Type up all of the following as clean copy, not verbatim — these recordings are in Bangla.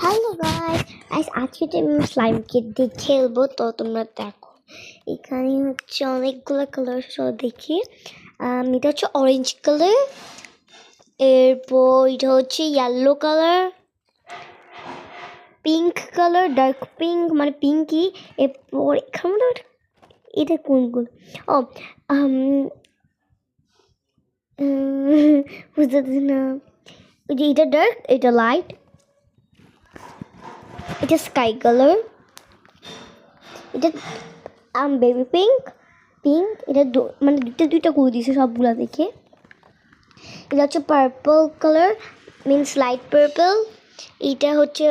হ্যালো গাইস আজকে আমি স্লাইম কিট দিয়ে খেলবো। তো তোমরা দেখো এখানে হচ্ছে অনেকগুলো কালার সহ দেখি। এটা হচ্ছে অরেঞ্জ কালার, এরপর এটা হচ্ছে yellow colour, pink colour, dark pink মানে পিঙ্কি। এরপর এখানে এটা কোনগুলো ও বুঝতে না, এটা ডার্ক, এটা লাইট, এটা স্কাই কালার, এটা বেবি পিঙ্ক, এটা মানে দুইটা করে দিয়েছে সবগুলা দেখে। এটা হচ্ছে purple colour means light purple, এটা হচ্ছে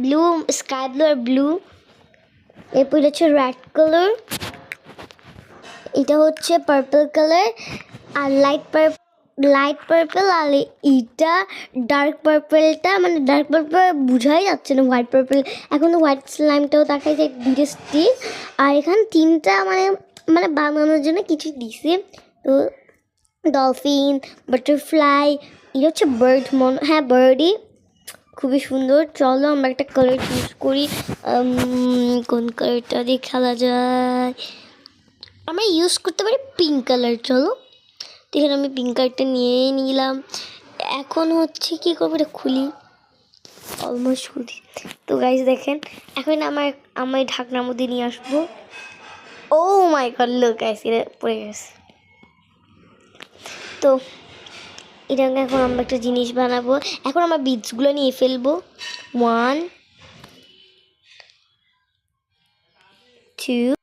ব্লু, স্কাই ব্লু আর ব্লু। এরপর এটা হচ্ছে রেড কালার, এটা হচ্ছে পার্পল কালার আর লাইট পার্পল। আর এইটা ডার্ক পার্পলটা মানে ডার্ক পার্পল বোঝাই যাচ্ছে না, হোয়াইট পার্পল। এখন তো হোয়াইট স্লাইমটাও দেখাই যায় দুটো স্টিক। আর এখানে তিনটা মানে বানানোর জন্য কিছু দিছে। তো ডলফিন, বাটারফ্লাই, এটা হচ্ছে বার্ড, হ্যাঁ বার্ডই, খুবই সুন্দর। চলো আমরা একটা কালার চুজ করি, কোন কালারটা দিয়ে খেলা যায়। আমরা ইউজ করতে পারি পিঙ্ক কালার। চলো, তো এখানে আমি পিঙ্ক কালারটা নিয়ে নিলাম। এখন হচ্ছে কি করবো, এটা খুলি, অলমোস্ট খুলি। তো গাইস দেখেন, এখন আমার ঢাকনার মধ্যে নিয়ে আসবো। ও মাই গড, লুক গাইস, এটা পড়ে গেছে। তো এটা এখন আমরা একটা জিনিস বানাবো। এখন আমরা বিটসগুলো নিয়ে ফেলবো। 1 2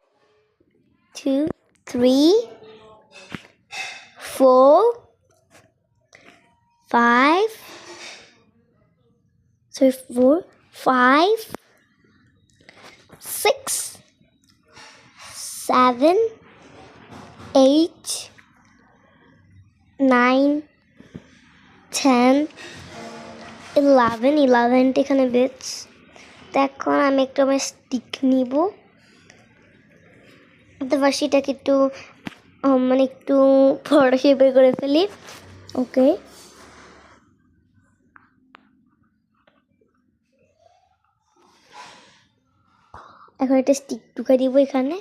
2 3 4 5 6 7 8 9 10 11 এখানে বিটস। তো এখন আমি একটু আমার স্টিক নিব। তো ফার্স্ট এটাকে একটু মানে একটু বড় শেপে করে ফেলি। ওকে, এখন একটা স্টিক ঢুকাই দিব এখানে।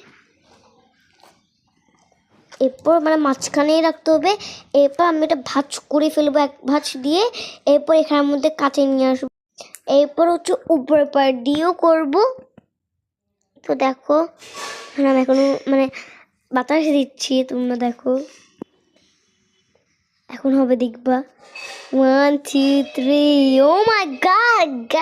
এরপর মানে মাঝখানেই রাখতে হবে। এরপর আমি এটা ভাঁজ করে ফেলবো, এক ভাঁজ দিয়ে। এরপর এখানের মধ্যে কাছে নিয়ে আসবো। এরপর হচ্ছে উপরের পার দিয়েও করবো। তো দেখো আমি এখনো মানে বাতাস দিচ্ছি, তোমরা দেখো এখন হবে দেখবা। 1 2 3, ও মাই গড।